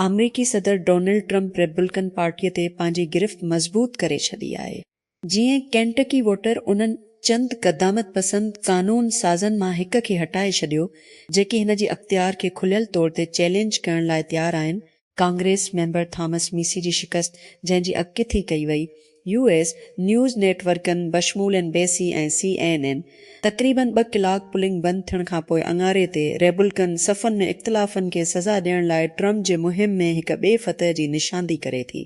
अमरीकी सदर Donald Trump Republican पार्टीअ ते पंहिंजी गिरफ़्त मज़बूत करे छॾी आहे। जीअं केंटकी वोटर उन्हनि चंद क़दामत पसंद कानून साज़नि मां हिक खे हटाए छॾियो जेके हिन जी अख़्तियार खे खुलियल तौर ते चैलेंज करण लाइ तयारु आहिनि। कांग्रेस मेंबर थॉमस मीसी जी शिकस्त जंहिंजी अॻिती कई वई। US न्यूज़ नेटवर्कनि बशमूल NBC ऐं CNN तक़रीबन 2 कलाक पुलिंग बंदि थियण खां पोइ अङारे ते रिपब्लिकन सफ़नि में इख़्तिलाफ़नि खे सज़ा ॾियण लाइ ट्रंप जे मुहिम में हिक ॿिए फतह जी निशानदी करे थी।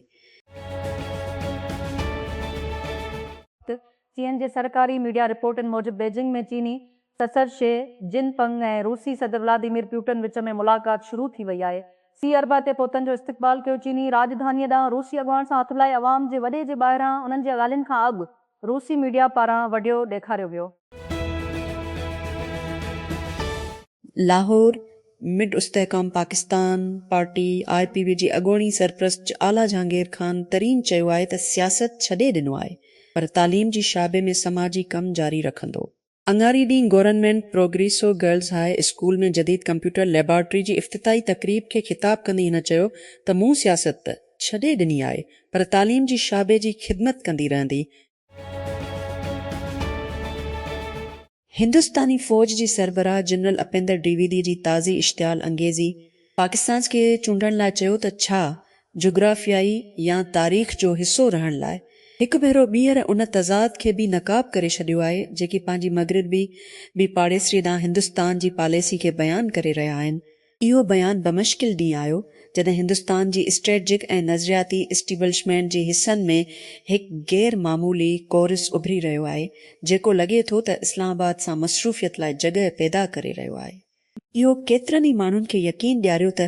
चीन जे सरकारी मीडिया रिपोर्टनि मूजिबि बीजिंग में चीनी सदर शी जिनपिंग ऐं रूसी सदर व्लादिमीर पुतिन विच में मुलाक़ात शुरू थी वई आहे। सी अरबा ते पहुतनि जो इस्तक़बाल कयो। चीनी राजधानीअ ॾांहुं रूसी अॻुवाण सां हथ मिलाए अवाम जे वॾे जे ॿाहिरां उन्हनि जी ॻाल्हियुनि खां अॻु रूसी मीडिया पारां वीडियो ॾेखारियो वियो। लाहौर मिड इस्तेहकाम पाकिस्तान पार्टी IPB जी अॻूणी सरप्रस्त आला जहांगीर ख़ान तरीन चयो आहे त सियासत छॾे ॾिनो आहे पर तालीम जी शाबे में समाजी कम जारी रखंदो। अंगारी ॾींहुं गवर्नमेंट प्रोग्रेसो गर्ल्स हाई स्कूल में जदीद कंप्यूटर लेबोरेटरी जी इफ़्तिताही तक़रीब खे ख़िताब कंदे हिन चयो त मूं सियासत त छॾे ॾिनी आहे पर तालीम जी शाबे जी ख़िदमत कंदी रहंदी। हिंदुस्तानी फ़ौज जी सरबराह जनरल अपेंदर द्विवेदी जी ताज़ी इश्तियाल अंगेज़ी पाकिस्तान खे चूंडण लाइ चयो त छा जोग्राफियाई या तारीख़ जो हिसो रहण लाइ हिकु भेरो ॿीहर उन तज़ाद खे बि नकाब करे छॾियो आहे जेकी पंहिंजी मग़रिबी पाड़ेसरी ॾांहुं हिंदुस्तान जी पॉलिसी खे बयानु करे रहिया आहिनि। इहो बयानु बमुश्किल ॾींहुं आयो जॾहिं हिंदुस्तान जी स्ट्रेटजिक ऐं नज़रियाती इस्टेब्लिशमेंट जे हिसनि में हिकु गैर मामूली कोरस उभरी रहियो आहे जेको लॻे थो त इस्लामाबाद सां मसरूफ़ियत लाइ जॻह पैदा करे रहियो आहे। इहो केतिरनि ई माण्हुनि खे यकीन ॾियारियो त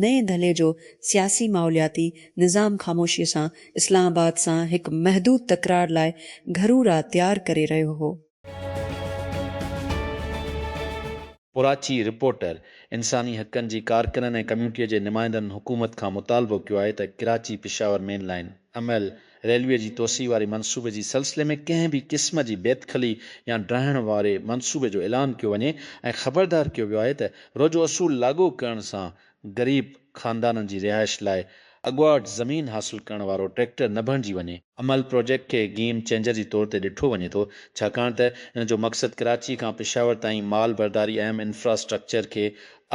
नए धले जो सियासी माहौलियाती निज़ाम ख़ामोशीअ सां इस्लामाबाद सां हिकु महदूद तकरार लाइ घरूरा तयारु करे रहियो हो। पुराची रिपोर्टर इंसानी हक़नि जी कारकुननि ऐं कम्यूनिटीअ जे नुमाइंदनि हुकूमत खां मुतालबो कयो आहे त कराची पेशावर मेन लाइन अमल रेलवे जी तोसी वारे मनसूबे जी सिलसिले में कंहिं बि क़िस्म जी बेदख़ली या ड्राइण वारे मनसूबे जो ऐलान कयो वञे ऐं ख़बरदार कयो वियो आहे त रोज़ो असूल लागू करण सां ग़रीब ख़ानदाननि जी रिहाइश लाइ अॻुवाट ज़मीन हासिल करण वारो ट्रैक्टर न बणिजी वञे। अमल प्रोजेक्ट खे गेम चेंजर जी तौर ते ॾिठो वञे थो छाकाणि त इन जो मक़सदु कराची खां पेशावर ताईं माल बरदारी अहम इंफ्रास्ट्रक्चर खे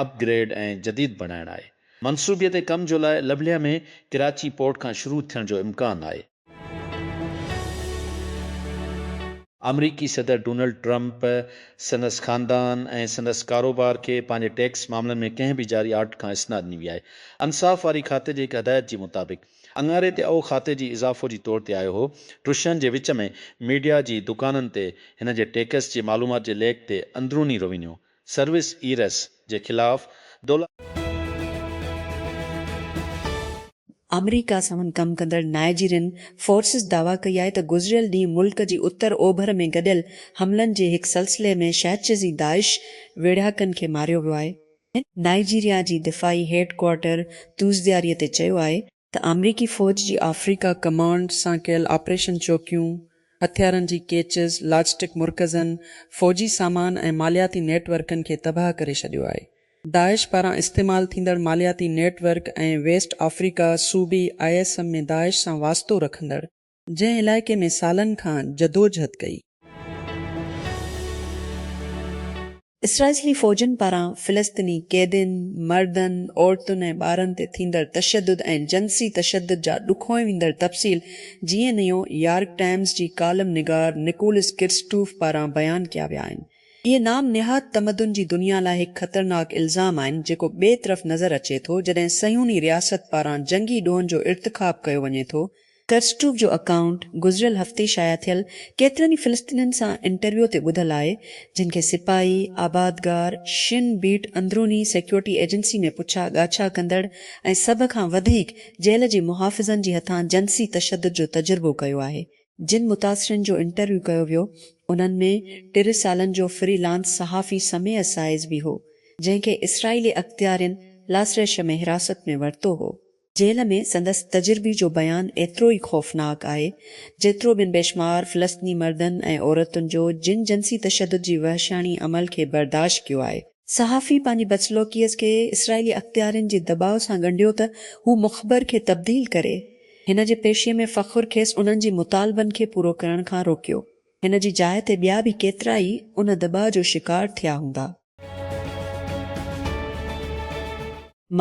अपग्रेड ऐं जदीद बणाइणु आहे। मनसूबे ते कम जो लाइ लबलिया में कराची पोर्ट खां शुरू थियण जो इम्कान आहे। अमरीकी सदर डोनाल्ड ट्रंप संदसि ख़ानदान ऐं संदसि कारोबार खे पंहिंजे टैक्स मामलनि में कंहिं बि जारी आर्ट खां इसना ॾिनी वई आहे। अंसाफ़ वारी खाते जी हिकु हदायत जे मुताबिक़ अंगारे ते अउ खाते जी इज़ाफ़ो जी तौर ते आयो हो। टुशनि जे विच में मीडिया जी दुकाननि ते हिन जे टैक्स जे मालूमात जे लेख ते अंदरूनी रेवेन्यू सर्विस ईरस जे ख़िलाफ़ अमरीका सां कमु कंदड़ नाइजीरियन फोर्सिस दावा कई आहे त गुज़िरियल ॾींहुं मुल्क जी उत्तर ओभर में गॾियल हमलनि जे हिकु सिलसिले में शहचज़ी दाइश वेढ़ियाकनि खे मारियो वियो आहे। नाइजीरिया जी दिफ़ाई हेडक्वार्टर तूज़दियारीअ ते चयो आहे त अमरीकी फ़ौज जी अफ्रीका कमांड सां कयल ऑपरेशन चौकियूं हथियारनि जी केचिस लॉजिस्टिक मुर्कज़नि फ़ौजी सामान ऐं मालियाती नेटवर्कनि खे तबाह करे छॾियो आहे। दाइश पारां इस्तेमालु थींदड़ मालियाती नेटवर्क ऐं वेस्ट अफ्रीका सूबी ISM में दाइश सां वास्तो रखंदड़ जंहिं इलाइक़े में सालनि खां जदोजहद कई। इसराइली फ़ौजनि पारां फ़िलिस्तीनी क़ैदियुनि मर्दनि औरतुनि ऐं ॿारनि ते थींदड़ तशदुद ऐं जंसी तशदुद जा ॾुखोए वेंदड़ तफ़सील GNU यॉर्क टाइम्स जी कालम निगार निकोलस किर्स्टूफ पारां बयानु कया विया आहिनि। इहे नाम निहात तमदुन जी दुनिया लाइ हिकु ख़तरनाक इल्ज़ाम आहिनि जेको ॿिए तरफ़ नज़र अचे थो जॾहिं सयूनी रियासत पारां जंगी ॾोहनि जो इर्तिखाब कयो वञे थो। कर्स्टूफ जो अकाउंट गुज़िरियल हफ़्ते शाया थियल केतिरनि ई फ़िलिस्तीनियुनि सां इंटरव्यू ते ॿुधल आहे जिन खे सिपाही आबादगार शिन बीट अंदरूनी सिक्योरिटी एजेंसी में पुछा ॻाछा कंदड़ ऐं सभ खां वधीक जेल जे मुहाफ़िज़नि जे हथां जंसी तशदुद जो तजुर्बो कयो आहे। जिन मुतासिरनि जो इंटरव्यू कयो वियो उन्हनि में 3 सालनि जो फ्रीलांस सहाफ़ी समय साइज़ बि हो जंहिंखे इसराइली अख़्तियारनि लासरेश में हिरासत में वरितो हो। जेल में संदसि तजुर्बे जो बयानु एतिरो ई ख़ौफ़नाक आहे जेतिरो बिन बेशुमार फ़िलिस्तीनी मर्दनि ऐं औरतुनि जो जिन जंसी तशदुद जी वहशानी अमल खे बर्दाश्त कयो आहे। सहाफ़ी पंहिंजी बदसलूकीअ खे इसराइली अख़्तियारनि जे दबाव सां ॻंढियो त हू मुख़बर खे तब्दील करे। हिन जे पेशीअ में फ़ख़ुर खेसि उन्हनि जी मुतालबनि खे पूरो करण खां रोकियो। हिन जी जाइ ते ॿिया बि केतिरा ई उन दबाव जो शिकार थिया हूंदा।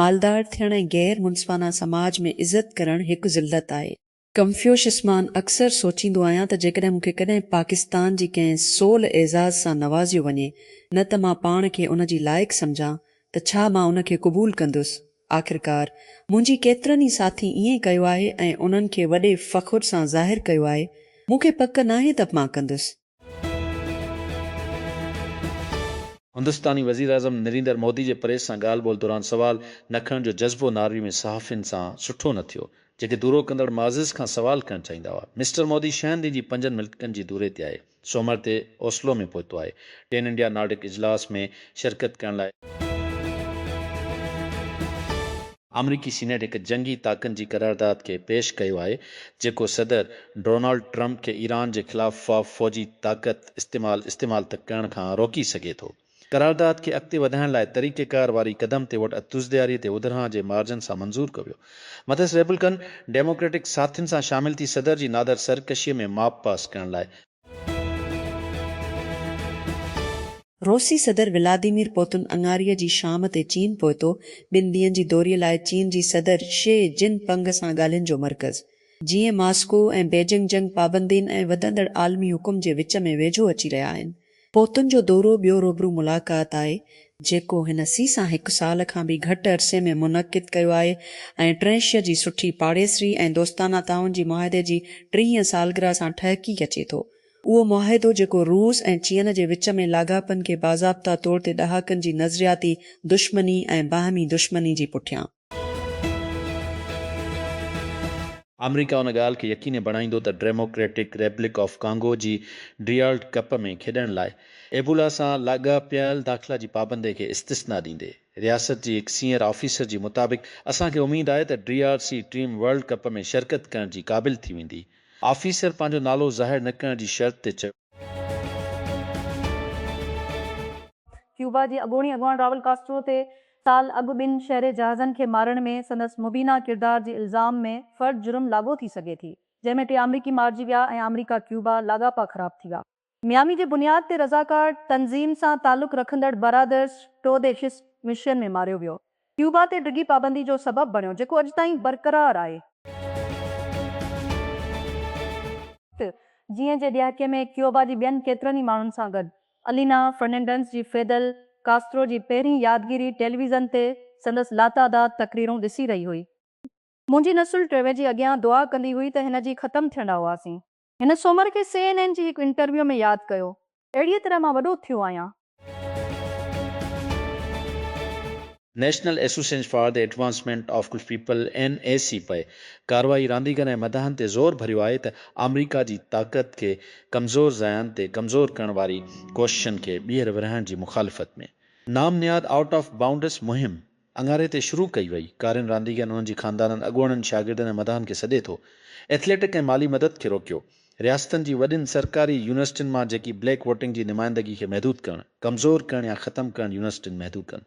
मालदार थियण ऐं गैर मुनसिफ़ाना समाज में इज़त करणु हिकु ज़िल्लत आहे। कंफ्यूशियस मां अक्सर सोचींदो आहियां त जेकॾहिं मूंखे कॾहिं पाकिस्तान जी कंहिं सोल एज़ाज़ सां नवाज़ियो वञे न त मां पाण खे उन जी लाइक़ु सम्झां त छा मां उन खे क़बूल कंदुसि। आख़िरकार मुंहिंजी केतिरनि ई साथी ईअं कयो आहे ऐं उन्हनि खे वॾे फ़ख़ुर सां ज़ाहिरु कयो आहे। मूंखे पक नाहे त मां कंदुसि। हिंदुस्तानी वज़ीर आज़म नरेंद्र मोदी जे प्रेस सां ॻाल्हि ॿोल दौरान सवाल न खणण जो जज़्बो नारवी में सहाफ़ियुनि सां सुठो न थियो, जेके दूरो कंदड़ माज़िज़ खां सवाल करणु चाहींदा हुआ। मिस्टर मोदी 6 ॾींहं जी 5 मुल्कनि जी दौरे ते आहे। सोमवार ते ओस्लो में पहुतो आहे। 10 इंडिया नार्डिक इजलास में शिरकत करण लाइ अमरीकी सीनेट हिकु जंगी ताक़तनि जी करारदाद खे पेश कयो आहे, जेको सदर डोनाल्ड ट्रंप खे ईरान जे ख़िलाफ़ फ़ौजी ताक़त इस्तेमाल तक करण खां रोकी सघे थो। करारदाद खे अॻिते वधाइण लाइ तरीक़ेकार वारी क़दम ते वोट तुज़दियारी ते उधरां जे मार्जन सां मंज़ूर कयो वियो। मथस रेपब्लिकन डेमोक्रेटिक साथियुनि सां शामिल थी सदर जी नादर सरकशीअ में माप पास करण लाइ रूसी सदर व्लादिमीर पुतिन अंगारीअ जी शाम ते चीन पहुतो। 2 ॾींहंनि जी दौरीअ लाइ चीन जी सदर शी जिनपिंग सां ॻाल्हियुनि जो मर्कज़। जीअं मास्को ऐं बीजिंग जंग पाबंदियुनि ऐं वधंदड़ आलमी हुकुम जे विच में वेझो अची रहिया आहिनि। पुतिन जो दौरो ॿियो रूबरू मुलाक़ात आहे, जेको हिन सां 1 साल खां बि घटि अरसे में मुनक़िद कयो आहे ऐं ट्रेंशिया जी सुठी पाड़ेसरी ऐं दोस्ताना ताउन जी मुआहदे जी 30 सालगिरह सां ठहिकी अचे थो। उहो मुआहिदो जेको रूस ऐं चीन जे विच में लाॻापन खे बाज़ाब्ता तौर ते ॾहाकनि जी नज़रियाती दुश्मनी ऐं बाहिमी दुश्मनी जी पुठियां। अमरीका उन ॻाल्हि खे यकीनी बणाईंदो त डेमोक्रेटिक रिपब्लिक ऑफ कांगो जी ड्रियाल्ड कप में खेॾण लाइ एबोला सां लाॻापियल दाख़िला जी पाबंदी खे इस्तिस्ना ॾींदे। रियासत जी हिकु सीनियर ऑफिसर जी मुताबिक़ असांखे उमेद आहे त ड्रियालसी टीम वर्ल्ड कप में शिरकत करण जी क़ाबिल थी वेंदी। ऑफिसर पंहिंजो नालो ज़ाहिर न करण जी शर्त ते चयो। क्यूबा जी अॻूणी अॻवान रावल कास्ट्रो ते साल अॻु 2 शहरी जहाज़नि खे मारण में संदसि मुबीना किरदार जे इल्ज़ाम में फ़र्द जुर्म लागू थी सघे थी, जंहिंमें 3 अमरीकी मारिजी विया ऐं अमरीका क्यूबा लाॻापा ख़राब थी विया। मियामी जे बुनियाद ते रज़ाकार तंज़ीम सां तालुक़ रखंदड़ बरादर्स टोदेशिस मिशन में मारियो वियो। क्यूबा ते डिघी पाबंदी जो सबबु बणियो, जेको अॼु ताईं बरक़रार आहे। जीअं जे ॾहाके में क्यूबा जी ॿियनि केतिरनि ई माण्हुनि सां गॾु अलीना फर्नांडिस जी फिडेल कास्ट्रो जी पहिरीं यादगिरी टेलीविज़न ते संदसि लातादाद तक़रीरूं ॾिसी रही हुई। मुंहिंजी नसुल टेवे जी अॻियां दुआ कंदी हुई त हिन जी ख़तमु थियणा हुआसीं। हिन सोमवार खे CNN जी हिकु इंटरव्यू में यादि कयो, अहिड़ीअ तरह मां वॾो थियो आहियां। National association for the advancement of people NAC पे कार्रवाई रांदीगर ऐं मदाहनि ते ज़ोर भरियो आहे त अमरीका जी ताक़त खे कमज़ोर ज़ायन ते कमज़ोर करण वारी कोशिशनि खे ॿीहर विरहाइण जी मुखालफ़त में नाम नियाद आउट ऑफ बाउंडर्स मुहिम अंगारे ते शुरू कई वई। कारिन रांदीगरनि उन्हनि जी ख़ानदाननि अॻूणनि शागिर्दनि ऐं मदाहनि खे सॾे थो एथलेटिक ऐं माली मदद खे रोकियो। रियासतनि जी वॾियुनि सरकारी यूनिवर्सिटियुनि मां जेकी ब्लैक वोटिंग जी नुमाइंदगी खे महदूद करणु, कमज़ोर करणु या ख़तमु करणु यूनिवर्सिटियुनि महदूद कनि।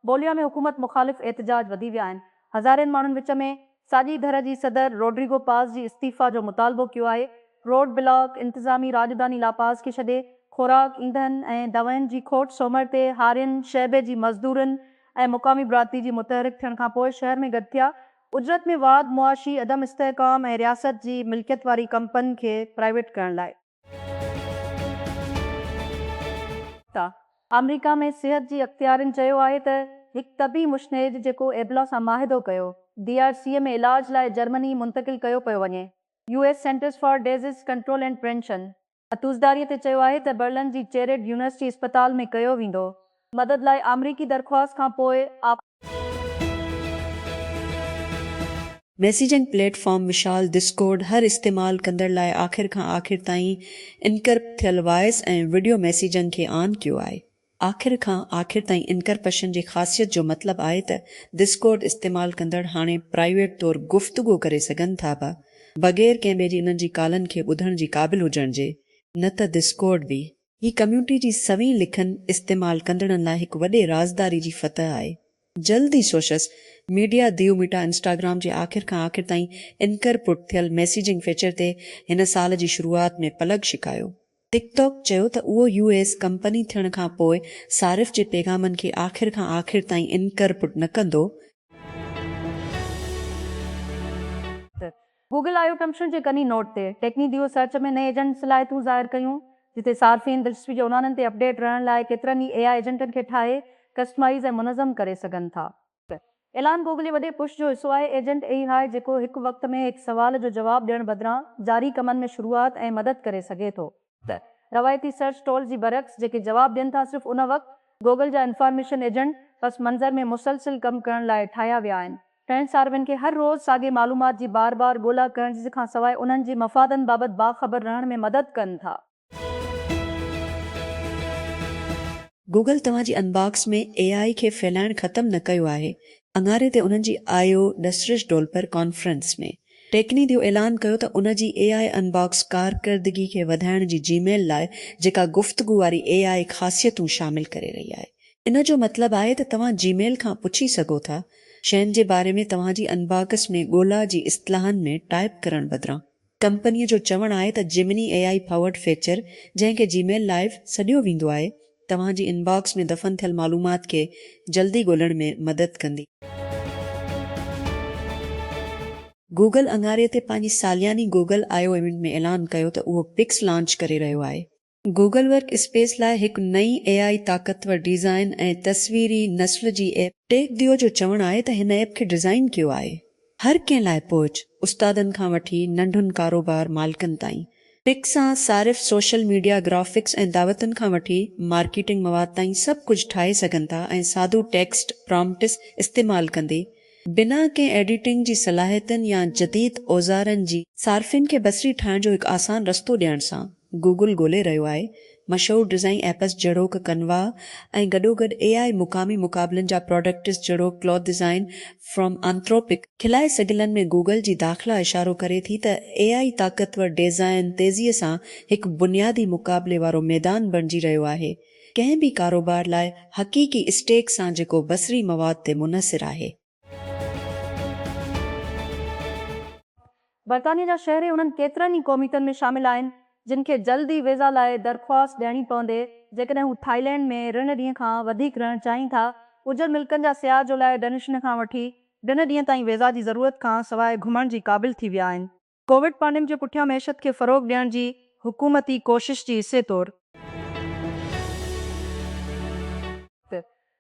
बोलिया में हुकूमत मुखालिफ़ एहतजाज वधी विया आहिनि। हज़ारनि माण्हुनि विच में साॼी धर जी सदर रोड्रिगो पास जी इस्तीफ़ा जो मुतालबो कयो आहे। रोड ब्लॉक इंतिज़ामी राजधानी लापास खे छॾे खुराक, ईंधन ऐं दवाउनि जी खोट सोमवार ते हारियुनि शैबे जी मज़दूरनि ऐं मुक़ामी बिरादरी जी मुतहरिक थियण खां पोइ शहर में गॾु थिया। उजरत में वाद, मुआशी अदम इस्तेहकाम ऐं रियासत जी मिल्कियत वारी कंपनी खे प्राइवेट करण लाइ। अमरीका में सिहत जी अख़्तियारनि चयो आहे त हिकु तबी मुश्नेद जेको एबोला सां माहिदो कयो DRC में इलाज लाइ जर्मनी मुंतक़िल कयो पियो वञे। US centers for disease control and prevention अतूज़दारीअ ते चयो आहे त बर्लिन जी चेरेड यूनिवर्सिटी अस्पताल में कयो वेंदो। मदद लाइ अमरीकी दरख़्वास्त खां पोइ मैसेजिंग प्लेटफॉर्म विशाल डिस्कॉर्ड हर इस्तेमाल कंदड़ लाइ आख़िर खां आख़िर ताईं इनकरप्ट थियल वॉइस ऐं वीडियो मैसेजनि खे ऑन कयो आहे। आख़िर खां आख़िर ताईं इनकरप्शन जी ख़ासियत जो मतिलबु आहे त डिस्कॉर्ड इस्तेमाल कंदड़ हाणे प्राइवेट तौरु गुफ़्तगू करे सघनि था बग़ैर कंहिं ॿिए जी उन्हनि जी कॉलनि खे ॿुधण जी क़ाबिल हुजण जे। न त डिस्कॉर्ड बि ही कम्यूनिटी जी सवी लिखनि इस्तेमाल कंदड़नि लाइ हिकु वॾे राज़दारी जी फतह आहे। जल्दी सोशस मीडिया दियो मीटा इंस्टाग्राम जे आख़िर खां आख़िर ताईं इनकरपुट थियल मैसेजिंग फीचर ते हिन साल जी शुरूआत में पलग छिकायो। टिकटॉक चयो त उहो US कंपनी थियण खां पोइ सारिफ़ जे पैगामनि खे आख़िर खां आख़िर ताईं इनकरपुट न कंदो। गूगल आयो टम्शन जे कनी नोट ते टेक्नी दियो सर्च में नए एजेंट सलाहियतूं ज़ाहिर कयूं, जिते सार्फ़ीन दिलचस्पी जे उन्हनि ते अपडेट रहण लाइ केतिरनि ई AI एजेंटनि खे ठाहे कस्टमाइज़ ऐं मुनज़म करे सघनि था। ऐलान गूगल जे वॾे पुश जो हिसो आहे। एजेंट AI जेको हिकु वक़्त में हिकु सवाल जो जवाबु ॾियण बदिरां जारी कमनि में शुरूआत ऐं मदद करे सघे थो। रवायती सर्च टूल जी बरक्स जेके जवाबु ॾियनि था, सिर्फ़ु उन वक़्तु गूगल जा इंफॉर्मेशन एजेंट पस मंज़र में मुसलसिल कमु करण लाइ ठाहिया विया आहिनि। टेन सार्विन खे हर रोज़ साॻे मालूमात जी बार बार ॻोल्हा करण जी खां सवाइ उन्हनि जे मफ़ादनि बाबति बाख़बर रहण में मदद कनि था। गूगल तव्हांजी अनबॉक्स में AI खे फैलाइण ख़तमु न कयो आहे। अङारे ते उन्हनि जी आयो डस्ट्रिश डोलपर कॉन्फ्रेंस में टेक्नी दियो ऐलान कयो त उन जी AI अनबॉक्स कारकर्दगी खे वधाइण जी जीमेल लाइ जेका गुफ़्तगू वारी AI ख़ासियतूं शामिल करे रही आहे। इन जो मतिलबु आहे त तव्हां जीमेल खां पुछी सघो था शयुनि जे बारे में तव्हांजी अनबॉक्स में ॻोल्हा जी इस्तिलाहनि में टाइप करण बदिरां। कंपनीअ जो चवणु आहे त जिमिनी AI पावर्ड फीचर जंहिंखे जीमेल लाइव सॾियो वेंदो आहे, तव्हांजी इनबॉक्स में दफ़न थियल मालूमात खे जल्दी ॻोल्हण में मदद कंदी। गूगल अङारे ते पंहिंजी सालियानी गूगल आयो इवेंट में ऐलान कयो त उहो पिक्स लॉन्च करे रहियो आहे। गूगल वर्क स्पेस लाइ हिकु नई AI ताक़तवर डिज़ाइन ऐं तस्वीरी नस्ल जी ऐप। टेक दियो जो चवणु आहे त हिन ऐप खे डिज़ाइन कयो आहे हर कंहिं लाइ पहुच, उस्तादनि खां वठी नंढुनि कारोबार मालिकनि ताईं। पिक्स सां सारिफ़ सोशल मीडिया ग्राफिक्स ऐं दावतनि खां वठी मार्केटिंग मवाद ताईं सभु कुझु ठाहे सघनि था ऐं सादो टेक्स्ट प्रॉम्प्ट्स इस्तेमाल कंदे बिना कंहिं एडिटिंग जी सलाहियतनि या जदीद औज़ारनि जी सार्फ़िन खे बसरी ठाहिण जो हिकु आसान रस्तो ॾियण सां गूगल ॻोल्हे रहियो आहे मशहूर डिज़ाइन एप्स जहिड़ोक कनवा ऐं गॾोगॾु AI मुक़ामी मुक़ाबलनि जा प्रोडक्ट्स जहिड़ोक क्लॉथ डिज़ाइन फ्रॉम एंथ्रोपिक खिलाए सघिलनि में गूगल जी दाख़िला इशारो करे थी त AI ताक़तवर डिज़ाइन तेज़ीअ सां हिकु बुनियादी मुक़ाबले वारो मैदान बणिजी रहियो आहे, कंहिं बि कारोबार लाइ हक़ीक़ी स्टेक सां जेको बसरी मवाद ते मुनसिर आहे। बर्तानिया जा शहरी उन्हनि केतिरनि ई क़ौमियतुनि में शामिल आहिनि जिन खे जल्दी वीज़ा लाइ दरख़्वास्त ॾियणी पवंदे जेकॾहिं हू थाईलैंड में ऋण ॾींहं खां वधीक रहणु चाहिनि था। उजर मुल्कनि जा सियाह जो लाइ डनिशन खां वठी ॾिण ॾींहं ताईं वीज़ा जी ज़रूरत खां सवाइ घुमण जी क़ाबिल थी विया आहिनि। कोविड पैंडेमिक जे पुठियां मैशत खे फ़रोग़ ॾियण जी हुकूमती कोशिश जी हिसे तौरु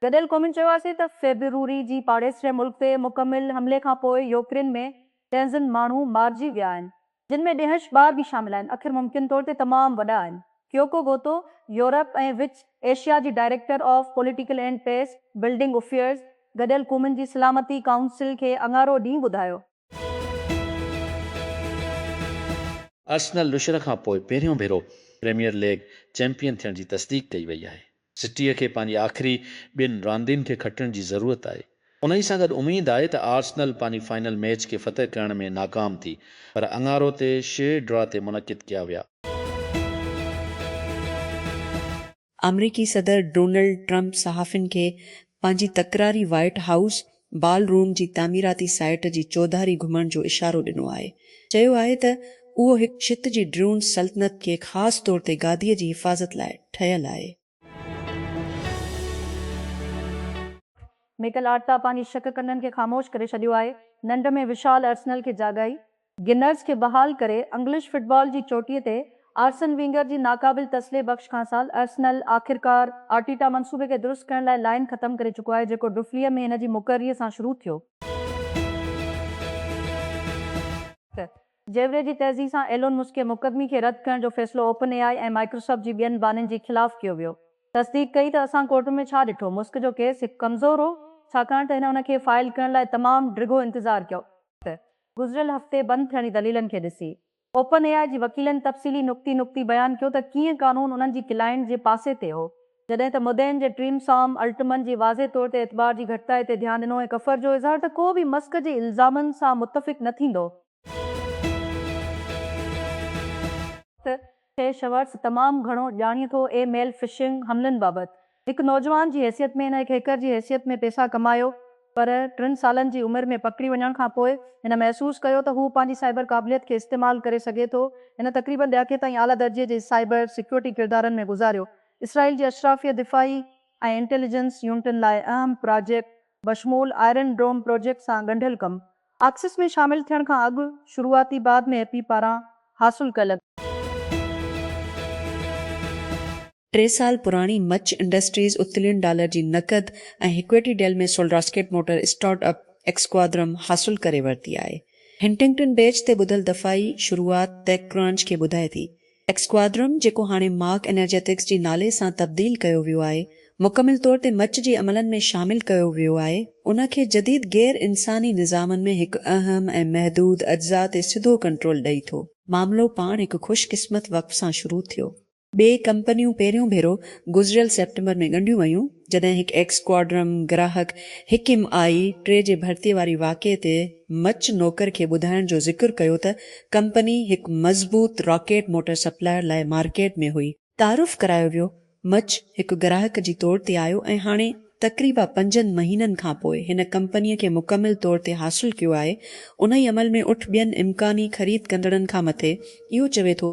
गॾियल क़ौमुनि चयो आहे त फेबरवरी जी पाड़ेसरे मुल्क ते मुकमिल हमले खां पोइ यूक्रेन में डज़न माण्हू मारिजी विया आहिनि, जिन में ॾेहश ॿार बि शामिल आहिनि। आख़िर मुमकिन तौर ते तमामु वॾा आहिनि। क्योको गोतो यूरोप ऐं विच एशिया जी director of political and peace building affairs गॾियल क़ौमुनि जी सलामती काउंसिल खे अङारो ॾींहुं ॿुधायो। अर्सनल लुशर खां पोइ पहिरियों भेरो प्रीमियर लीग चैंपियन थियण जी तस्दीक कई वई आहे। सिटीअ खे पंहिंजी आख़िरी ॿिनि रांदियुनि खे खटण जी ज़रूरत आहे। उन सां गॾु उमेद आहे त आर्सनल पंहिंजी फाइनल मैच खे फ़तह करण में नाकाम थी, पर अङारो ते शेर ड्रॉ ते मुनक़िद कया विया। अमरीकी सदर डोनाल्ड ट्रंप सहाफ़िन खे पंहिंजी तकरारी व्हाइट हाउस बाल रूम जी तामीराती साइट जी चौधारी घुमण जो इशारो ॾिनो आहे। चयो आहे त उहो हिकु छित जी ड्रोन सल्तनत खे ख़ासि तौर ते गादीअ जी हिफ़ाज़त लाइ ठहियलु आहे। मिकल आर्ता पंहिंजी शक कंदड़नि खे ख़ामोश करे छॾियो आहे। नंढ में विशाल अर्सनल खे जाॻाई। गिनर्स खे बहाल करे इंग्लिश फुटबॉल जी चोटीअ ते आर्सन वींगर जी नाक़ाबिल तसले बख़्श खां साल अर्सनल आख़िरकार आर्टेटा मंसूबे खे दुरुस्त करण लाइ लाइन ख़तमु करे चुको आहे, जेको डुफ्लीअ में हिन जी मुक़ररीअ सां शुरू थियो। जेवरे जी तेज़ी सां एलोन मस्क खे मुक़दमे खे रद्द करण जो फ़ैसिलो ओपन AI ऐं माइक्रोसॉफ्ट जी ॿियनि बाननि जे ख़िलाफ़ कयो वियो। तस्दीक कई त असां कोर्ट में छा ॾिठो, मस्क जो केस हिकु कमज़ोर हो छाकाणि त हिन उन खे फ़ाइल करण लाइ तमामु डिघो इंतज़ारु कयो। गुज़िरियल हफ़्ते बंदि थियण जी दलीलनि खे ॾिसी ओपन AI जी वकीलनि तफ़सीली नुक़्ती बयानु कयो त कीअं क़ानून उन्हनि जी क्लाइंट जे पासे ते हो, जॾहिं त मुदइनि जे टीम सॉम अल्टमन जी वाज़े तौर ते एतबार जी घटिताई ते ध्यानु ॾिनो ऐं कफ़र जो इज़हार त को बि मस्क जे इल्ज़ामनि सां मुतफ़िक़ न थींदो। थे शवर्स तमामु घणो ॼाणे थो ए मेल फिशिंग हमलनि बाबति। हिकु नौजवान जी हैसियत में हिन हिकु हैकर जी हैसियत में पैसा कमायो, पर 3 सालनि जी उमिरि में पकड़ी वञण खां पोइ हिन महसूसु कयो त हू पंहिंजी साइबर क़ाबिलियत खे इस्तेमालु करे सघे थो। हिन तक़रीबन ॾहाके ताईं आला दर्जे जे साइबर सिक्योरिटी किरदारनि में गुज़ारियो। इसराइल जी अशराफिया दिफ़ाई ऐं इंटेलिजेंस यूनिटनि लाइ अहम प्रोजेक्ट बशमूल आयरन डोम प्रोजेक्ट सां ॻंढियल कमु आक्सिस में शामिलु थियण खां अॻु शुरूआती बाद में एपी पारां हासिलु कयल 3 साल पुराणी मच इंडस्ट्रीज़ $1 ट्रिलियन जी नक़द ऐं इक्विटी डेल में सोल रॉकेट मोटर स्टार्टअप एक्सक्वाड्रम हासिलु करे वरिती आहे। हिंटिंगटन बेच ते ॿुधल दफ़ाई शुरूआत टेक क्रंच खे ॿुधाए थी। एक्सक्वाड्रम जेको हाणे मार्क एनर्जेटिक्स जी नाले सां तब्दील कयो वियो आहे, मुकमिल तौर ते मच जे अमलनि में शामिलु कयो वियो आहे। उन खे जदीद गैर इंसानी निज़ामनि में हिकु अहम ऐं महदूद अज्जा ते सिधो कंट्रोल ॾेई थो। मामिलो पाण हिकु ख़ुशकिस्मत वक़्त सां शुरू थियो। ॿिए कंपनियूं पहिरियों भेरो गुज़िरियल सेप्टेंबर में ॻंढियूं वयूं, जॾहिं हिकु एक्सक्वाड्रम ग्राहक हिकिम आई 3 जे भर्तीअ वारी वाक़े ते मच नौकर खे ॿुधाइण जो ज़िक्र कयो त कंपनी हिकु मज़बूत रॉकेट मोटर सप्लायर लाइ मार्केट में हुई। तारुफ़ करायो वियो, मच हिकु ग्राहक जी तौर ते आयो ऐं हाणे तक़रीबा 5 महीननि खां पोइ हिन कंपनीअ खे मुकमिल तौर ते हासिलु कयो आहे। उन ई अमल में उठ ॿियनि इम्कानी ख़रीद कंदड़नि खां मथे इहो चवे थो